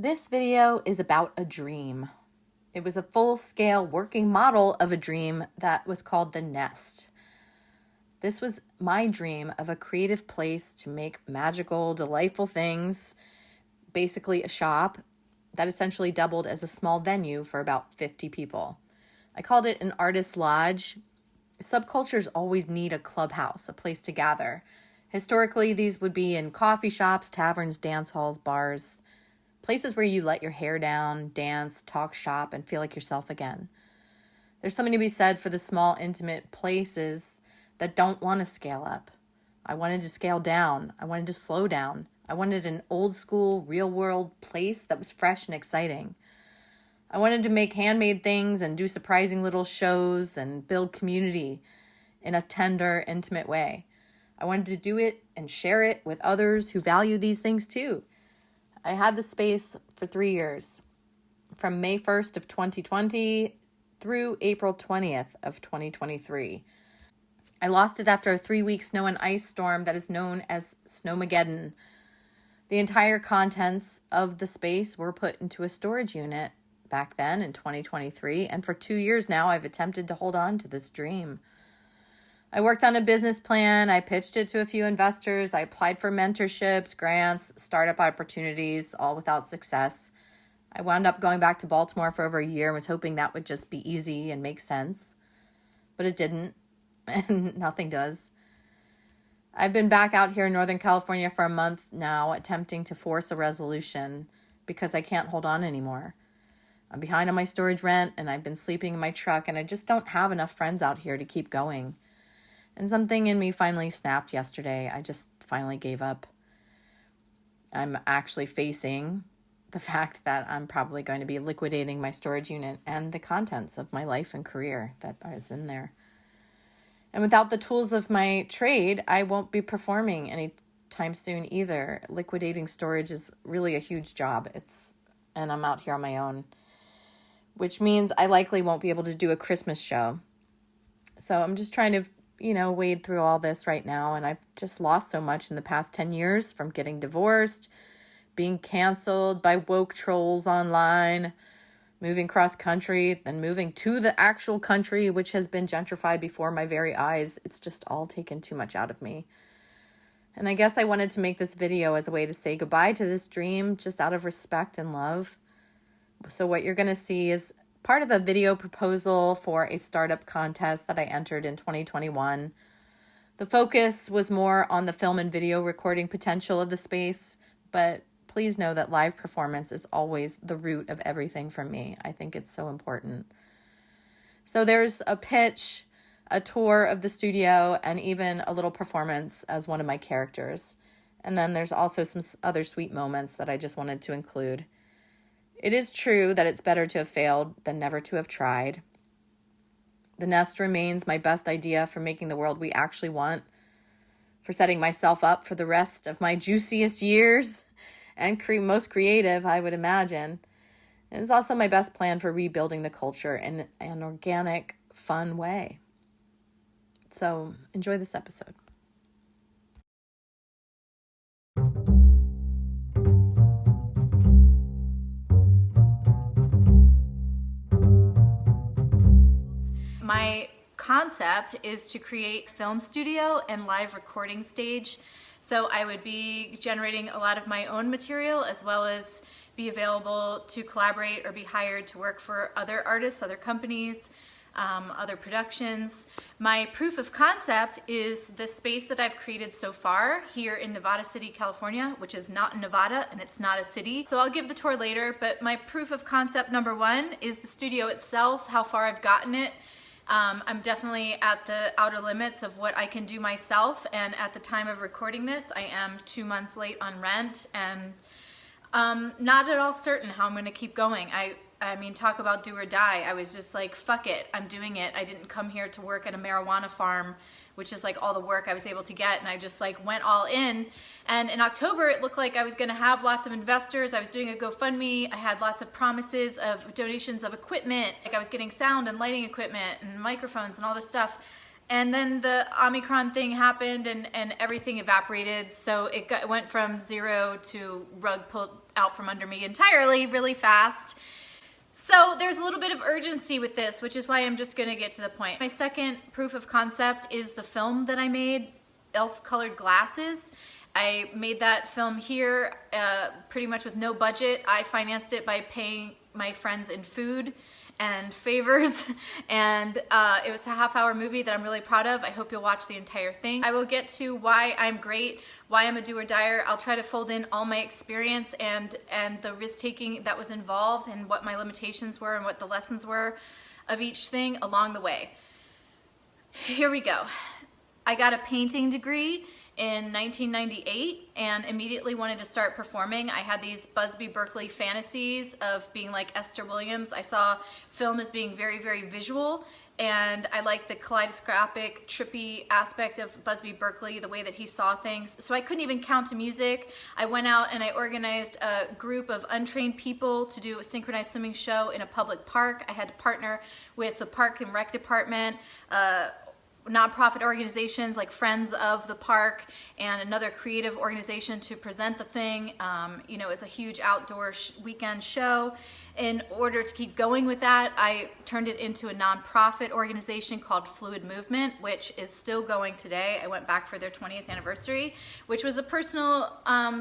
This video is about a dream. It was a full-scale working model of a dream that was called The Nest. This was my dream of a creative place to make magical, delightful things, basically a shop that essentially doubled as a small venue for about 50 people. I called it an artist lodge. Subcultures always need a clubhouse, a place to gather. Historically, these would be in coffee shops, taverns, dance halls, bars, places where you let your hair down, dance, talk shop, and feel like yourself again. There's something to be said for the small, intimate places that don't want to scale up. I wanted to scale down. I wanted to slow down. I wanted an old school, real world place that was fresh and exciting. I wanted to make handmade things and do surprising little shows and build community in a tender, intimate way. I wanted to do it and share it with others who value these things too. I had the space for 3 years, from May 1st of 2020 through April 20th of 2023. I lost it after a 3-week snow and ice storm that is known as Snowmageddon. The entire contents of the space were put into a storage unit back then in 2023, and for 2 years now I've attempted to hold on to this dream. I worked on a business plan. I pitched it to a few investors. I applied for mentorships, grants, startup opportunities, all without success. I wound up going back to Baltimore for over a year and was hoping that would just be easy and make sense. But it didn't, and nothing does. I've been back out here in Northern California for a month now, attempting to force a resolution because I can't hold on anymore. I'm behind on my storage rent, and I've been sleeping in my truck, and I just don't have enough friends out here to keep going. And something in me finally snapped yesterday. I just finally gave up. I'm actually facing the fact that I'm probably going to be liquidating my storage unit and the contents of my life and career that is in there. And without the tools of my trade, I won't be performing anytime soon either. Liquidating storage is really a huge job. And I'm out here on my own, which means I likely won't be able to do a Christmas show. So I'm just trying to wade through all this right now. And I've just lost so much in the past 10 years, from getting divorced, being canceled by woke trolls online, moving cross country, then moving to the actual country, which has been gentrified before my very eyes. It's just all taken too much out of me. And I guess I wanted to make this video as a way to say goodbye to this dream, just out of respect and love. So what you're going to see is part of a video proposal for a startup contest that I entered in 2021. The focus was more on the film and video recording potential of the space, but please know that live performance is always the root of everything for me. I think it's so important. So there's a pitch, a tour of the studio, and even a little performance as one of my characters. And then there's also some other sweet moments that I just wanted to include. It is true that it's better to have failed than never to have tried. The Nest remains my best idea for making the world we actually want, for setting myself up for the rest of my juiciest years, and most creative, I would imagine. And it's also my best plan for rebuilding the culture in an organic, fun way. So enjoy this episode. My concept is to create film studio and live recording stage. So I would be generating a lot of my own material, as well as be available to collaborate or be hired to work for other artists, other companies, other productions. My proof of concept is the space that I've created so far here in Nevada City, California, which is not in Nevada and it's not a city. So I'll give the tour later, but my proof of concept number one is the studio itself, how far I've gotten it. I'm definitely at the outer limits of what I can do myself, and at the time of recording this, I am 2 months late on rent, and not at all certain how I'm going to keep going. I mean, talk about do or die. I was just like, fuck it, I'm doing it. I didn't come here to work at a marijuana farm, which is like all the work I was able to get, and I just like went all in. And in October, it looked like I was gonna have lots of investors. I was doing a GoFundMe. I had lots of promises of donations of equipment. Like I was getting sound and lighting equipment and microphones and all this stuff. And then the Omicron thing happened and everything evaporated. So it went from 0 to rug pulled out from under me entirely really fast. So there's a little bit of urgency with this, which is why I'm just gonna get to the point. My second proof of concept is the film that I made, Elf Colored Glasses. I made that film here pretty much with no budget. I financed it by paying my friends in food and favors, and it was a half-hour movie that I'm really proud of. I hope you'll watch the entire thing. I will get to why I'm great, why I'm a do-or-dyer. I'll try to fold in all my experience and the risk-taking that was involved and what my limitations were and what the lessons were of each thing along the way. Here we go. I got a painting degree in 1998 and immediately wanted to start performing. I had these Busby Berkeley fantasies of being like Esther Williams. I saw film as being very, very visual, and I liked the kaleidoscopic, trippy aspect of Busby Berkeley, the way that he saw things. So I couldn't even count to music. I went out and I organized a group of untrained people to do a synchronized swimming show in a public park. I had to partner with the Park and Rec Department, nonprofit organizations like Friends of the Park, and another creative organization to present the thing. You know, it's a huge outdoor weekend show. In order to keep going with that, I turned it into a nonprofit organization called Fluid Movement, which is still going today. I went back for their 20th anniversary, which was a personal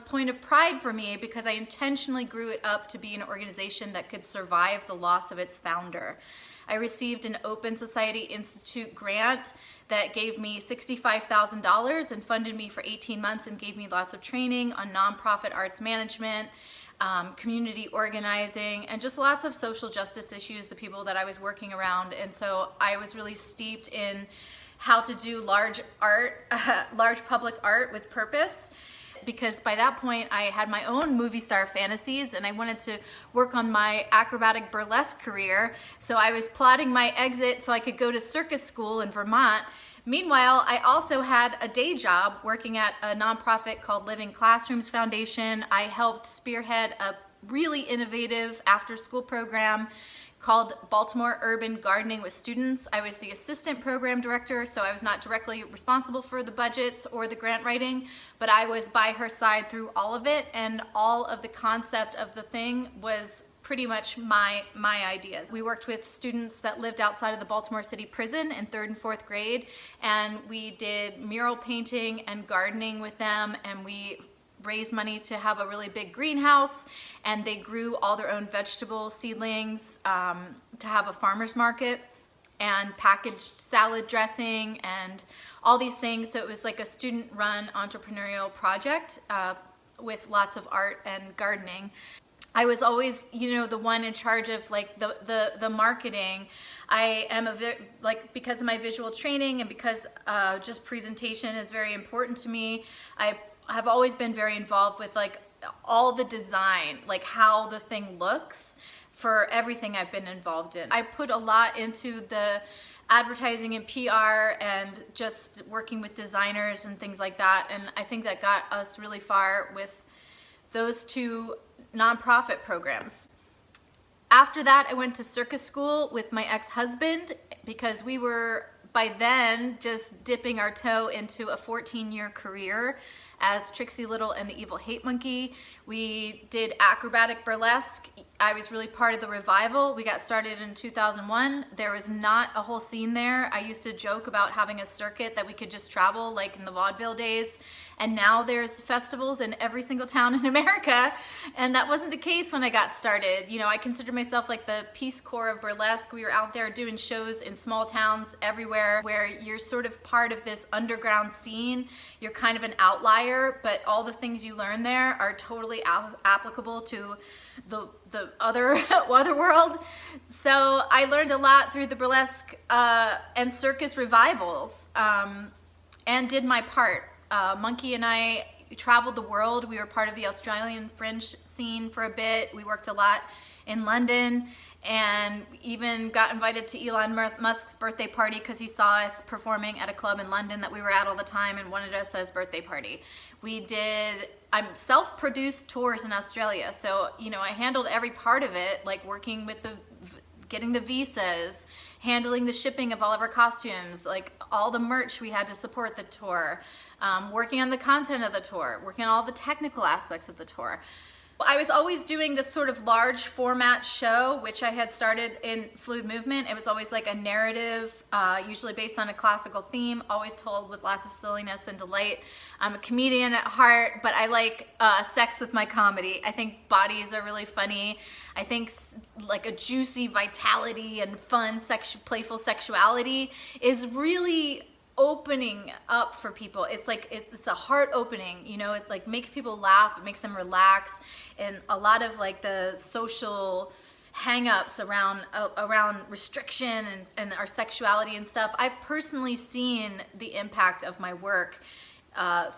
point of pride for me because I intentionally grew it up to be an organization that could survive the loss of its founder. I received an Open Society Institute grant that gave me $65,000 and funded me for 18 months and gave me lots of training on nonprofit arts management, community organizing, and just lots of social justice issues, the people that I was working around. And so I was really steeped in how to do large art, large public art with purpose. Because by that point I had my own movie star fantasies and I wanted to work on my acrobatic burlesque career. So I was plotting my exit so I could go to circus school in Vermont. Meanwhile, I also had a day job working at a nonprofit called Living Classrooms Foundation. I helped spearhead a really innovative after-school program called Baltimore Urban Gardening with Students. I was the assistant program director, so I was not directly responsible for the budgets or the grant writing, but I was by her side through all of it, and all of the concept of the thing was pretty much my ideas. We worked with students that lived outside of the Baltimore City prison in 3rd and 4th grade, and we did mural painting and gardening with them, and we raised money to have a really big greenhouse, and they grew all their own vegetable seedlings to have a farmer's market and packaged salad dressing and all these things. So it was like a student-run entrepreneurial project with lots of art and gardening. I was always, you know, the one in charge of like the marketing. I am because of my visual training and because just presentation is very important to me, I have always been very involved with like all the design, like how the thing looks for everything I've been involved in. I put a lot into the advertising and PR and just working with designers and things like that. And I think that got us really far with those two nonprofit programs. After that, I went to circus school with my ex-husband because we were by then just dipping our toe into a 14-year career as Trixie Little and the Evil Hate Monkey. We did acrobatic burlesque. I was really part of the revival. We got started in 2001. There was not a whole scene there. I used to joke about having a circuit that we could just travel like in the vaudeville days. And now there's festivals in every single town in America. And that wasn't the case when I got started. You know, I consider myself like the Peace Corps of burlesque. We were out there doing shows in small towns everywhere where you're sort of part of this underground scene. You're kind of an outlier, but all the things you learn there are totally applicable to the other world. So I learned a lot through the burlesque and circus revivals and did my part. Monkey and I traveled the world. We were part of the Australian fringe scene for a bit. We worked a lot in London and even got invited to Elon Musk's birthday party because he saw us performing at a club in London that we were at all the time and wanted us at his birthday party. We did self-produced tours in Australia, so you know I handled every part of it, like working with getting the visas, handling the shipping of all of our costumes, like all the merch we had to support the tour, working on the content of the tour, working on all the technical aspects of the tour. I was always doing this sort of large format show, which I had started in Fluid Movement. It was always like a narrative, usually based on a classical theme, always told with lots of silliness and delight. I'm a comedian at heart, but I like sex with my comedy. I think bodies are really funny. I think like a juicy vitality and fun, playful sexuality is really opening up for people. It's like it's a heart opening, you know. It like makes people laugh, it makes them relax, and a lot of like the social hang-ups around restriction and our sexuality and stuff. I've personally seen the impact of my work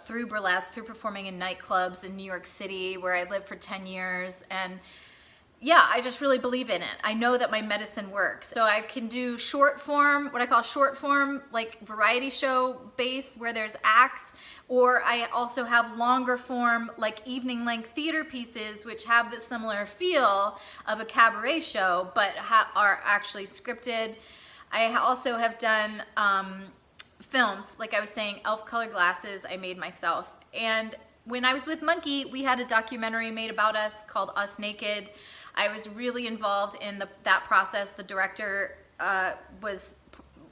through burlesque, through performing in nightclubs in New York City, where I lived for 10 years. And yeah, I just really believe in it. I know that my medicine works. So I can do short form, what I call short form, like variety show base where there's acts, or I also have longer form, like evening length theater pieces, which have the similar feel of a cabaret show, but are actually scripted. I also have done films, like I was saying, elf colored glasses I made myself. And when I was with Monkey, we had a documentary made about us called Us Naked. I was really involved in that process. The director was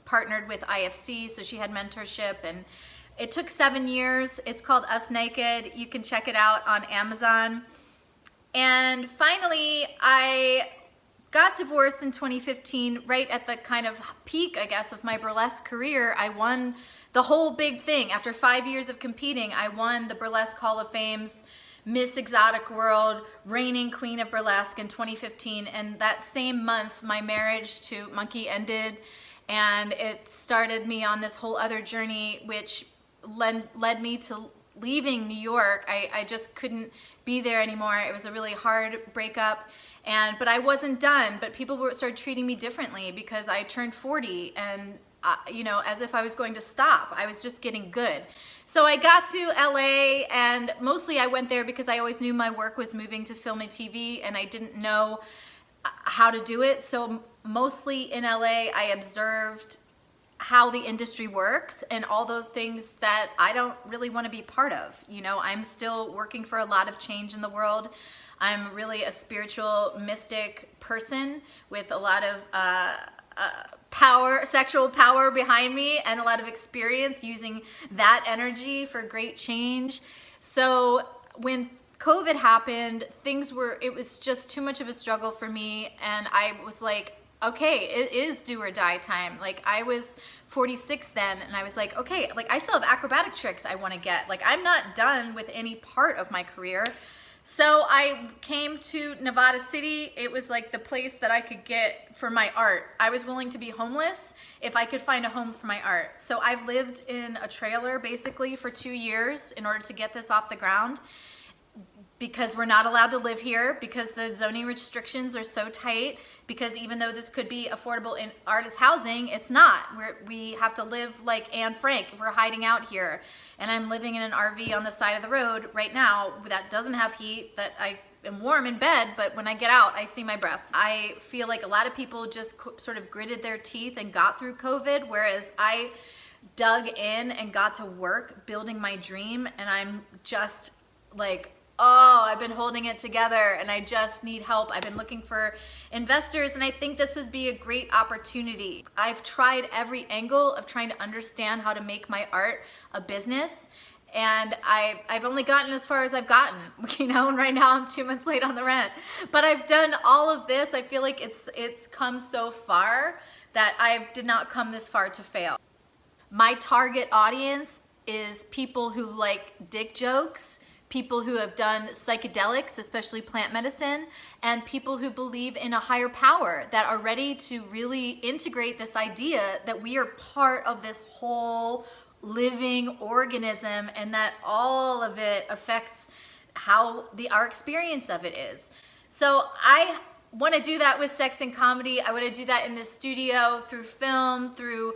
partnered with IFC, so she had mentorship, and it took 7 years. It's called Us Naked. You can check it out on Amazon. And finally, I got divorced in 2015, right at the kind of peak, I guess, of my burlesque career. I won the whole big thing. After 5 years of competing, I won the Burlesque Hall of Fame's Miss Exotic World, reigning queen of burlesque in 2015. And that same month, my marriage to Monkey ended, and it started me on this whole other journey, which led me to leaving New York. I just couldn't be there anymore. It was a really hard breakup, but I wasn't done. But people started treating me differently because I turned 40, and you know, as if I was going to stop. I was just getting good. So I got to LA, and mostly I went there because I always knew my work was moving to film and TV, and I didn't know how to do it. So mostly in LA, I observed how the industry works and all the things that I don't really want to be part of. You know, I'm still working for a lot of change in the world. I'm really a spiritual, mystic person with a lot of power, sexual power behind me, and a lot of experience using that energy for great change. So when COVID happened, it was just too much of a struggle for me, and I was like, okay, it is do or die time. Like, I was 46 then, and I was like, okay, like I still have acrobatic tricks I want to get. Like, I'm not done with any part of my career. So I came to Nevada City. It was like the place that I could get for my art. I was willing to be homeless if I could find a home for my art. So I've lived in a trailer basically for 2 years in order to get this off the ground, because we're not allowed to live here, because the zoning restrictions are so tight, because even though this could be affordable in artist housing, it's not. We have to live like Anne Frank if we're hiding out here. And I'm living in an RV on the side of the road right now that doesn't have heat, that I am warm in bed, but when I get out, I see my breath. I feel like a lot of people just sort of gritted their teeth and got through COVID, whereas I dug in and got to work building my dream, and I'm just like, oh, I've been holding it together and I just need help. I've been looking for investors, and I think this would be a great opportunity. I've tried every angle of trying to understand how to make my art a business, and I've only gotten as far as I've gotten, you know, and right now I'm 2 months late on the rent. But I've done all of this. I feel like it's come so far that I did not come this far to fail. My target audience is people who like dick jokes, people who have done psychedelics, especially plant medicine, and people who believe in a higher power, that are ready to really integrate this idea that we are part of this whole living organism, and that all of it affects how our experience of it is. So I want to do that with sex and comedy. I want to do that in the studio, through film, through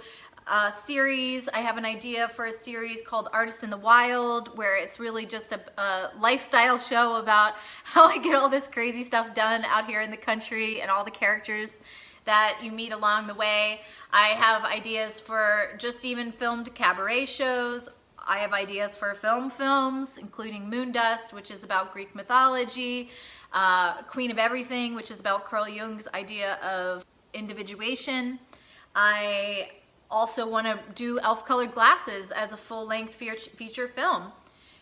series. I have an idea for a series called Artists in the Wild, where it's really just a lifestyle show about how I get all this crazy stuff done out here in the country, and all the characters that you meet along the way. I have ideas for just even filmed cabaret shows. I have ideas for films, including Moondust, which is about Greek mythology, Queen of Everything, which is about Carl Jung's idea of individuation. I also want to do Elf-Colored Glasses as a full-length feature film.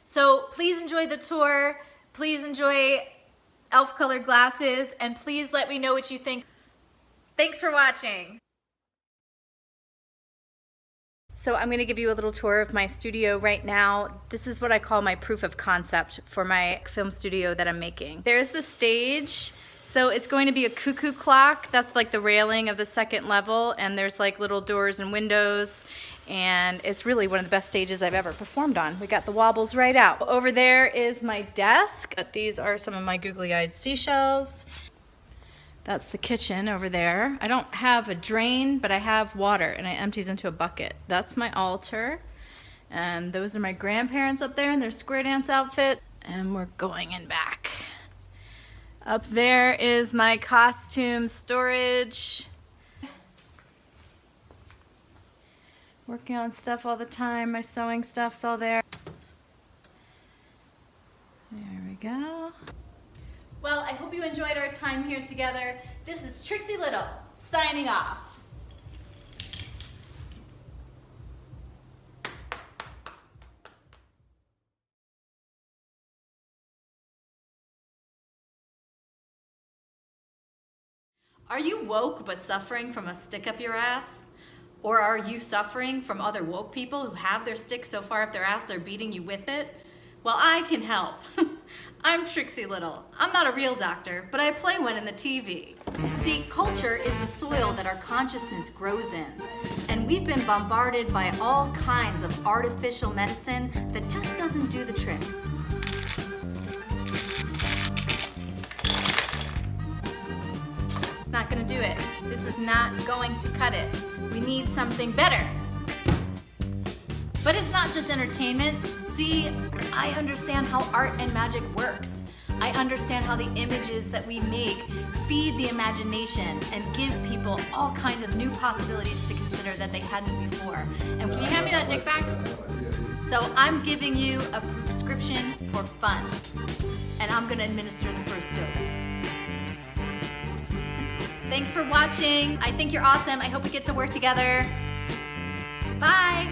So please enjoy the tour. Please enjoy Elf-Colored Glasses, and please let me know what you think. Thanks for watching. So I'm going to give you a little tour of my studio right now. This is what I call my proof of concept for my film studio that I'm making. There's the stage. So it's going to be a cuckoo clock. That's like the railing of the second level, and there's like little doors and windows, and it's really one of the best stages I've ever performed on. We got the wobbles right out. Over there is my desk. These are some of my googly-eyed seashells. That's the kitchen over there. I don't have a drain, but I have water, and it empties into a bucket. That's my altar, and those are my grandparents up there in their square dance outfit, and we're going in back. Up there is my costume storage. Working on stuff all the time. My sewing stuff's all there. There we go. Well, I hope you enjoyed our time here together. This is Trixie Little, signing off. Are you woke but suffering from a stick up your ass? Or are you suffering from other woke people who have their stick so far up their ass they're beating you with it? Well, I can help. I'm Trixie Little. I'm not a real doctor, but I play one in the TV. See, culture is the soil that our consciousness grows in. And we've been bombarded by all kinds of artificial medicine that just doesn't do the trick. It's not gonna do it. This is not going to cut it. We need something better. But it's not just entertainment. See, I understand how art and magic works. I understand how the images that we make feed the imagination and give people all kinds of new possibilities to consider that they hadn't before. And can you hand me that dick back? So I'm giving you a prescription for fun, and I'm gonna administer the first dose. Thanks for watching. I think you're awesome. I hope we get to work together. Bye.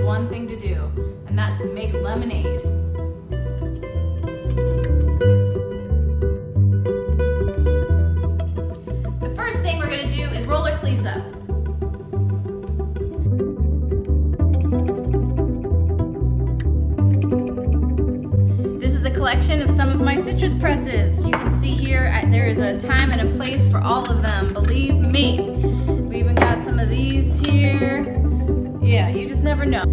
one thing to do, and that's make lemonade. The first thing we're gonna do is roll our sleeves up. This is a collection of some of my citrus presses. You can see here there is a time and a place for all of them, believe me. We even got some of these here. Yeah, you just never know.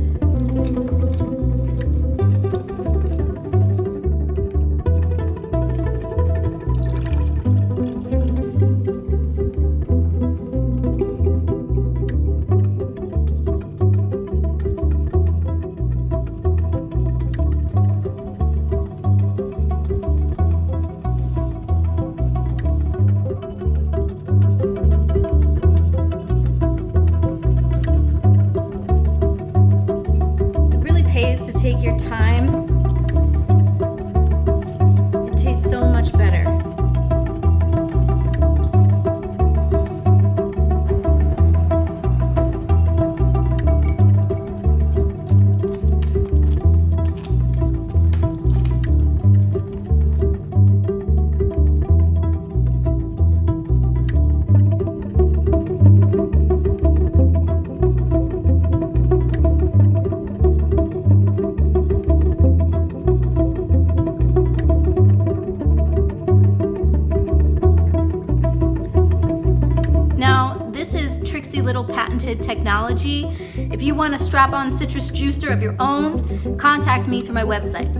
To take your time. It tastes so much better. Trixie little patented technology. If you want a strap-on citrus juicer of your own, contact me through my website.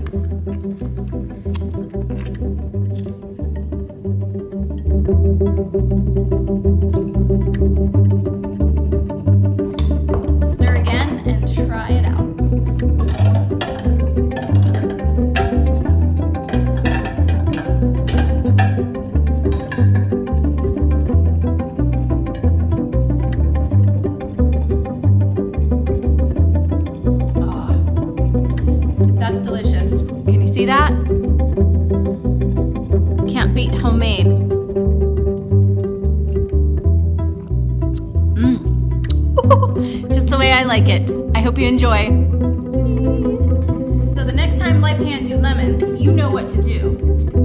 Stir again and try it out. Delicious. Can you see that? Can't beat homemade. Just the way I like it. I hope you enjoy. So the next time life hands you lemons, you know what to do.